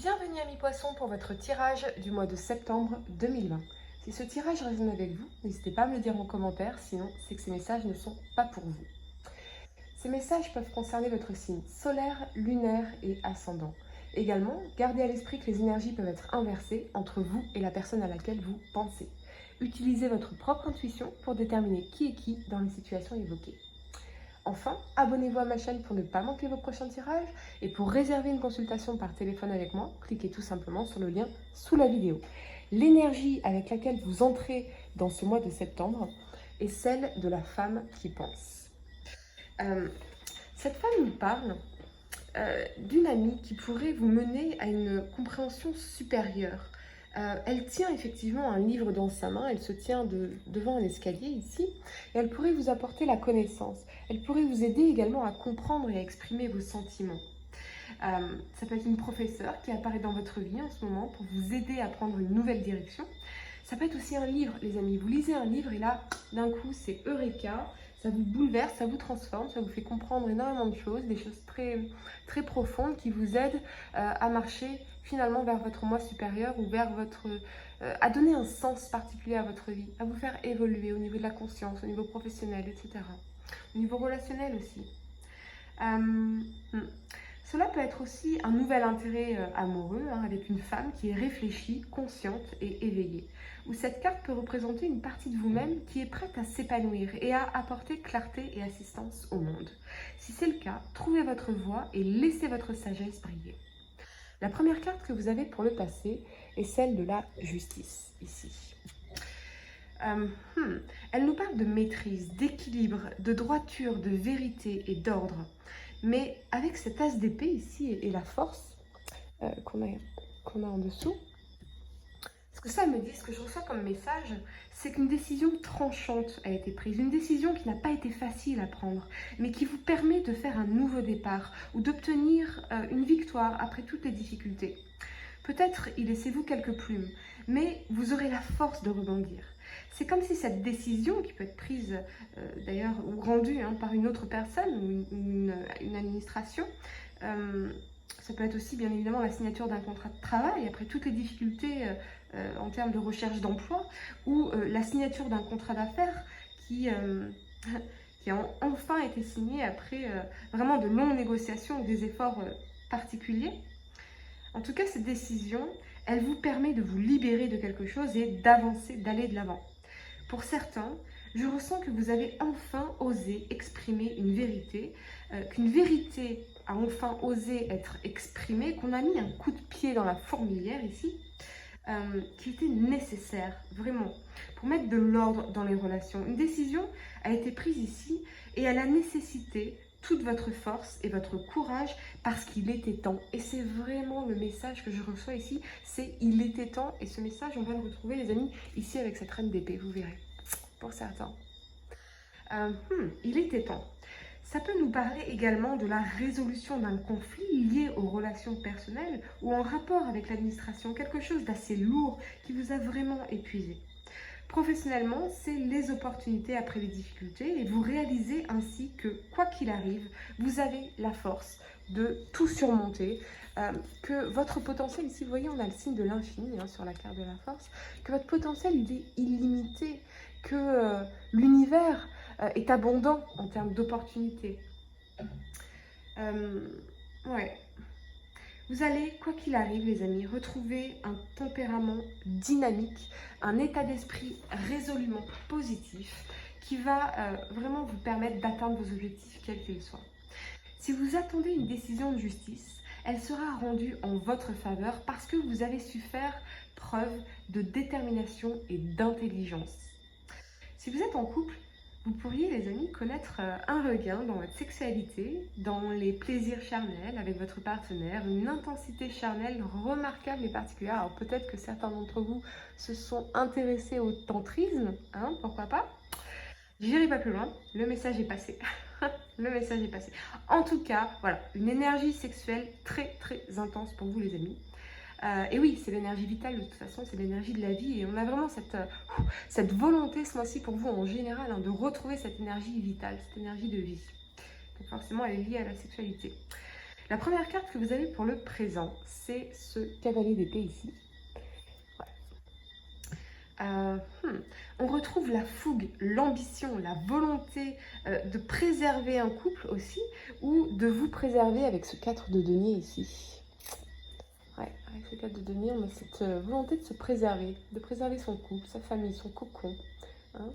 Bienvenue amis poissons pour votre tirage du mois de septembre 2020. Si ce tirage résonne avec vous, n'hésitez pas à me le dire en commentaire, sinon c'est que ces messages ne sont pas pour vous. Ces messages peuvent concerner votre signe solaire, lunaire et ascendant. Également, gardez à l'esprit que les énergies peuvent être inversées entre vous et la personne à laquelle vous pensez. Utilisez votre propre intuition pour déterminer qui est qui dans les situations évoquées. Enfin, abonnez-vous à ma chaîne pour ne pas manquer vos prochains tirages et pour réserver une consultation par téléphone avec moi, cliquez tout simplement sur le lien sous la vidéo. L'énergie avec laquelle vous entrez dans ce mois de septembre est celle de la femme qui pense. Cette femme nous parle d'une amie qui pourrait vous mener à une compréhension supérieure. Elle tient effectivement un livre dans sa main, elle se tient devant un escalier ici, et elle pourrait vous apporter la connaissance. Elle pourrait vous aider également à comprendre et à exprimer vos sentiments. Ça peut être une professeure qui apparaît dans votre vie en ce moment pour vous aider à prendre une nouvelle direction. Ça peut être aussi un livre, les amis. Vous lisez un livre et là, d'un coup, c'est Eureka. Ça vous bouleverse, ça vous transforme, ça vous fait comprendre énormément de choses, des choses très, très profondes qui vous aident à marcher finalement vers votre moi supérieur ou vers votre... à donner un sens particulier à votre vie, à vous faire évoluer au niveau de la conscience, au niveau professionnel, etc. Au niveau relationnel aussi. Cela peut être aussi un nouvel intérêt amoureux avec une femme qui est réfléchie, consciente et éveillée. Où cette carte peut représenter une partie de vous-même qui est prête à s'épanouir et à apporter clarté et assistance au monde. Si c'est le cas, trouvez votre voie et laissez votre sagesse briller. La première carte que vous avez pour le passé est celle de la justice, ici. Elle nous parle de maîtrise, d'équilibre, de droiture, de vérité et d'ordre. Mais avec cet as d'épée ici et la force qu'on a en dessous, ce que ça me dit, ce que je reçois comme message, c'est qu'une décision tranchante a été prise. Une décision qui n'a pas été facile à prendre, mais qui vous permet de faire un nouveau départ ou d'obtenir une victoire après toutes les difficultés. Peut-être y laissez-vous quelques plumes, mais vous aurez la force de rebondir. C'est comme si cette décision, qui peut être prise d'ailleurs ou rendue par une autre personne ou une administration, ça peut être aussi bien évidemment la signature d'un contrat de travail après toutes les difficultés en termes de recherche d'emploi ou la signature d'un contrat d'affaires qui a enfin été signé après vraiment de longues négociations ou des efforts particuliers. En tout cas, cette décision, elle vous permet de vous libérer de quelque chose et d'avancer, d'aller de l'avant. Pour certains, je ressens que vous avez enfin osé exprimer une vérité, qu'une vérité a enfin osé être exprimée, qu'on a mis un coup de pied dans la fourmilière ici, qui était nécessaire, vraiment, pour mettre de l'ordre dans les relations. Une décision a été prise ici et elle a nécessité toute votre force et votre courage parce qu'il était temps. Et c'est vraiment le message que je reçois ici, c'est il était temps. Et ce message, on va le retrouver, les amis, ici avec cette reine d'épée, vous verrez, pour certains. Il était temps. Ça peut nous parler également de la résolution d'un conflit lié aux relations personnelles ou en rapport avec l'administration, quelque chose d'assez lourd qui vous a vraiment épuisé. Professionnellement, c'est les opportunités après les difficultés et vous réalisez ainsi que, quoi qu'il arrive, vous avez la force de tout surmonter, que votre potentiel, ici vous voyez on a le signe de l'infini sur la carte de la force, que votre potentiel il est illimité, que l'univers est abondant en termes d'opportunités. Ouais. Vous allez, quoi qu'il arrive les amis, retrouver un tempérament dynamique, un état d'esprit résolument positif qui va vraiment vous permettre d'atteindre vos objectifs quels qu'ils soient. Si vous attendez une décision de justice, elle sera rendue en votre faveur parce que vous avez su faire preuve de détermination et d'intelligence. Si vous êtes en couple, vous pourriez, les amis, connaître un regain dans votre sexualité, dans les plaisirs charnels avec votre partenaire, une intensité charnelle remarquable et particulière. Alors peut-être que certains d'entre vous se sont intéressés au tantrisme, pourquoi pas. J'irai pas plus loin, le message est passé. Le message est passé. En tout cas, voilà, une énergie sexuelle très très intense pour vous les amis. Et oui, c'est l'énergie vitale de toute façon, c'est l'énergie de la vie. Et on a vraiment cette volonté ce mois-ci pour vous en général de retrouver cette énergie vitale, cette énergie de vie. Donc forcément, elle est liée à la sexualité. La première carte que vous avez pour le présent, c'est ce cavalier d'épée ici. On retrouve la fougue, l'ambition, la volonté de préserver un couple aussi, ou de vous préserver avec ce 4 de denier ici. Ouais, avec ce 4 de denier, on a cette volonté de se préserver, de préserver son couple, sa famille, son cocon. Hein,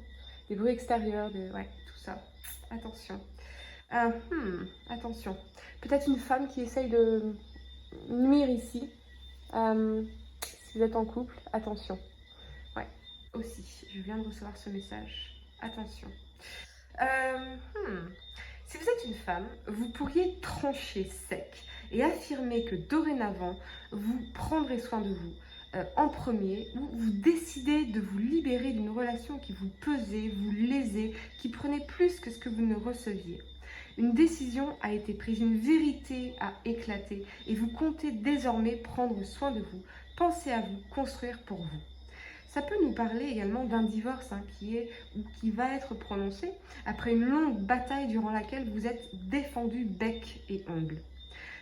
des bruits extérieurs, ouais, tout ça. Attention. Attention. Peut-être une femme qui essaye de nuire ici. Si vous êtes en couple, attention. Ouais, aussi, je viens de recevoir ce message. Attention. Si vous êtes une femme, vous pourriez trancher sec et affirmer que dorénavant, vous prendrez soin de vous en premier, ou vous décidez de vous libérer d'une relation qui vous pesait, vous lésait, qui prenait plus que ce que vous ne receviez. Une décision a été prise, une vérité a éclaté et vous comptez désormais prendre soin de vous. Pensez à vous, construire pour vous. Ça peut nous parler également d'un divorce qui va être prononcé après une longue bataille durant laquelle vous êtes défendu bec et ongles.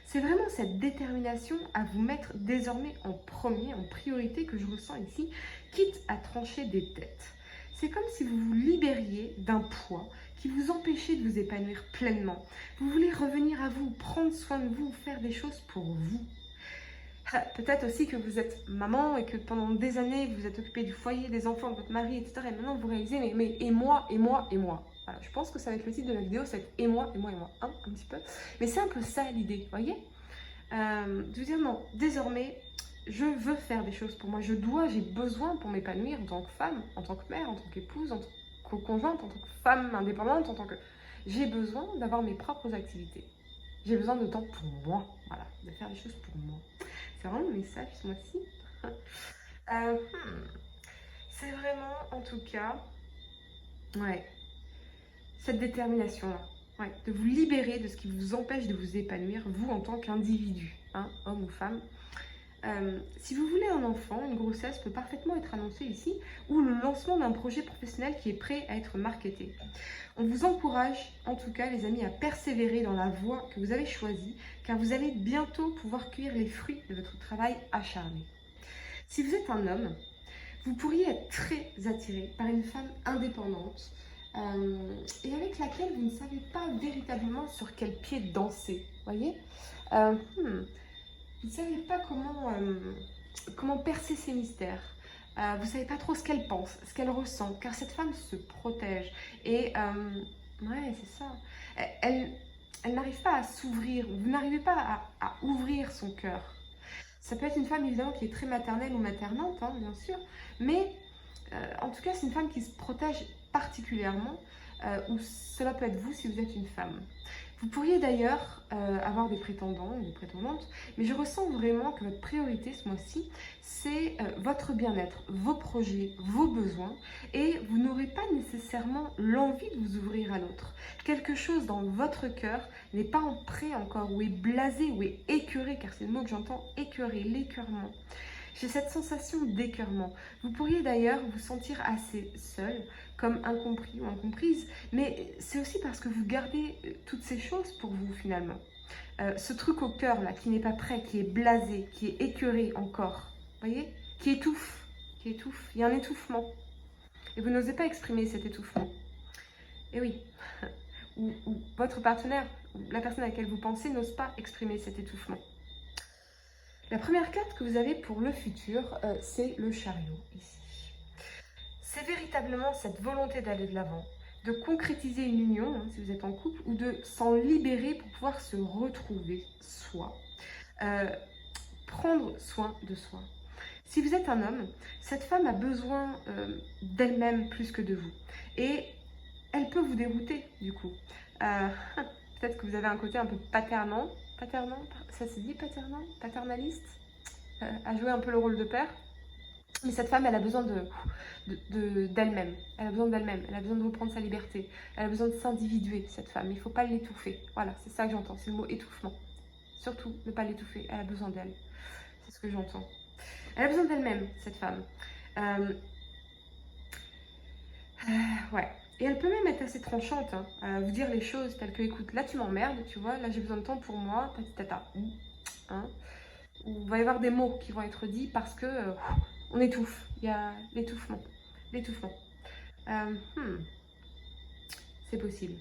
C'est vraiment cette détermination à vous mettre désormais en premier, en priorité que je ressens ici, quitte à trancher des têtes. C'est comme si vous vous libériez d'un poids qui vous empêchait de vous épanouir pleinement. Vous voulez revenir à vous, prendre soin de vous, faire des choses pour vous. Peut-être aussi que vous êtes maman et que pendant des années, vous êtes occupée du foyer, des enfants, de votre mari, etc. Et maintenant, vous réalisez, mais et moi, et moi, et moi. Voilà, je pense que ça va être le titre de la vidéo, c'est et moi, et moi, et moi. Hein, un petit peu. Mais c'est un peu ça l'idée, vous voyez, de vous dire, non, désormais, je veux faire des choses pour moi. J'ai besoin pour m'épanouir en tant que femme, en tant que mère, en tant qu'épouse, en tant que conjointe, en tant que femme indépendante, en tant que... J'ai besoin d'avoir mes propres activités. J'ai besoin de temps pour moi, voilà, de faire des choses pour moi. C'est vraiment le message ce mois-ci. C'est vraiment, en tout cas, ouais, cette détermination-là, ouais, de vous libérer de ce qui vous empêche de vous épanouir, vous en tant qu'individu, hein, homme ou femme. Si vous voulez un enfant, une grossesse peut parfaitement être annoncée ici, ou le lancement d'un projet professionnel qui est prêt à être marketé. On vous encourage, en tout cas les amis, à persévérer dans la voie que vous avez choisie, car vous allez bientôt pouvoir cueillir les fruits de votre travail acharné. Si vous êtes un homme, vous pourriez être très attiré par une femme indépendante et avec laquelle vous ne savez pas véritablement sur quel pied danser, voyez. Vous ne savez pas comment percer ses mystères. Vous ne savez pas trop ce qu'elle pense, ce qu'elle ressent, car cette femme se protège. Et ouais, c'est ça. Elle n'arrive pas à s'ouvrir, vous n'arrivez pas à ouvrir son cœur. Ça peut être une femme évidemment qui est très maternelle ou maternante, hein, bien sûr, mais en tout cas c'est une femme qui se protège particulièrement, ou cela peut être vous si vous êtes une femme. Vous pourriez d'ailleurs avoir des prétendants ou des prétendantes, mais je ressens vraiment que votre priorité ce mois-ci, c'est votre bien-être, vos projets, vos besoins, et vous n'aurez pas nécessairement l'envie de vous ouvrir à l'autre. Quelque chose dans votre cœur n'est pas en prêt encore, ou est blasé, ou est écœuré, car c'est le mot que j'entends, écœuré, l'écœurement. J'ai cette sensation d'écœurement. Vous pourriez d'ailleurs vous sentir assez seul, comme incompris ou incomprise, mais c'est aussi parce que vous gardez toutes ces choses pour vous finalement. Ce truc au cœur là, qui n'est pas prêt, qui est blasé, qui est écœuré encore, voyez, qui étouffe, il y a un étouffement. Et vous n'osez pas exprimer cet étouffement. Et oui, ou votre partenaire, ou la personne à laquelle vous pensez n'ose pas exprimer cet étouffement. La première carte que vous avez pour le futur, c'est le chariot, ici. C'est véritablement cette volonté d'aller de l'avant, de concrétiser une union, hein, si vous êtes en couple, ou de s'en libérer pour pouvoir se retrouver soi, prendre soin de soi. Si vous êtes un homme, cette femme a besoin d'elle-même plus que de vous. Et elle peut vous dérouter, du coup. Peut-être que vous avez un côté un peu paternant, ça se dit paternaliste, à jouer un peu le rôle de père. Mais cette femme, elle a besoin d'elle-même. Elle a besoin d'elle-même. Elle a besoin de reprendre sa liberté. Elle a besoin de s'individuer, cette femme. Il ne faut pas l'étouffer. Voilà, c'est ça que j'entends. C'est le mot étouffement. Surtout, ne pas l'étouffer. Elle a besoin d'elle. C'est ce que j'entends. Elle a besoin d'elle-même, cette femme. Ouais. Et elle peut même être assez tranchante, hein, à vous dire les choses telles que, écoute, là tu m'emmerdes, tu vois, là j'ai besoin de temps pour moi, tata, hein. Ou il va y avoir des mots qui vont être dits parce que on étouffe, il y a l'étouffement, l'étouffement. C'est possible.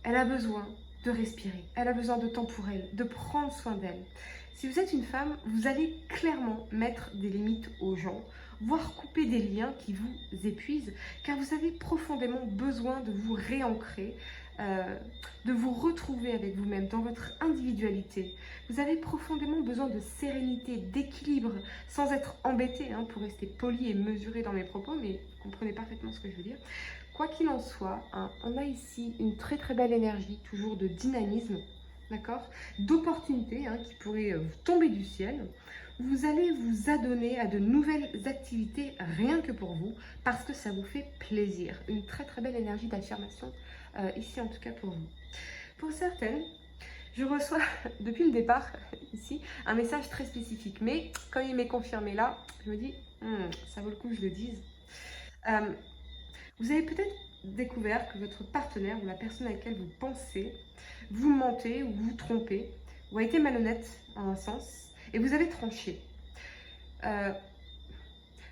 Elle a besoin de respirer, elle a besoin de temps pour elle, de prendre soin d'elle. Si vous êtes une femme, vous allez clairement mettre des limites aux gens, voire couper des liens qui vous épuisent, car vous avez profondément besoin de vous réancrer, de vous retrouver avec vous-même dans votre individualité. Vous avez profondément besoin de sérénité, d'équilibre, sans être embêté, hein, pour rester poli et mesuré dans mes propos, mais vous comprenez parfaitement ce que je veux dire. Quoi qu'il en soit, hein, on a ici une très très belle énergie, toujours de dynamisme, d'accord, d'opportunités, hein, qui pourraient vous tomber du ciel. Vous allez vous adonner à de nouvelles activités rien que pour vous, parce que ça vous fait plaisir. Une très très belle énergie d'affirmation, ici en tout cas pour vous. Pour certaines, je reçois depuis le départ ici un message très spécifique, mais quand il m'est confirmé là, je me dis, ça vaut le coup que je le dise. Vous avez peut-être découvert que votre partenaire ou la personne à laquelle vous pensez vous mentez ou vous trompez, ou a été malhonnête en un sens, et vous avez tranché.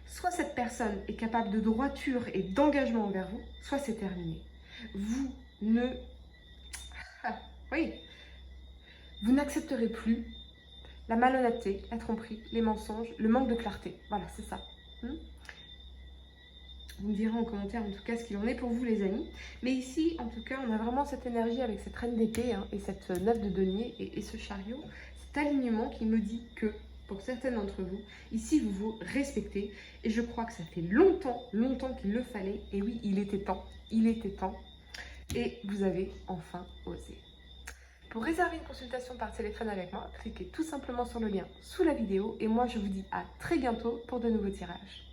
Soit cette personne est capable de droiture et d'engagement envers vous, soit c'est terminé. Vous ne... oui, vous n'accepterez plus la malhonnêteté, la tromperie, les mensonges, le manque de clarté. Voilà, c'est ça. Vous me direz en commentaire en tout cas ce qu'il en est pour vous les amis. Mais ici, en tout cas, on a vraiment cette énergie avec cette reine d'épée, hein, et cette 9 de denier et ce chariot. Cet alignement qui me dit que, pour certaines d'entre vous, ici vous vous respectez. Et je crois que ça fait longtemps qu'il le fallait. Et oui, il était temps. Et vous avez enfin osé. Pour réserver une consultation par téléphone avec moi, cliquez tout simplement sur le lien sous la vidéo. Et moi, je vous dis à très bientôt pour de nouveaux tirages.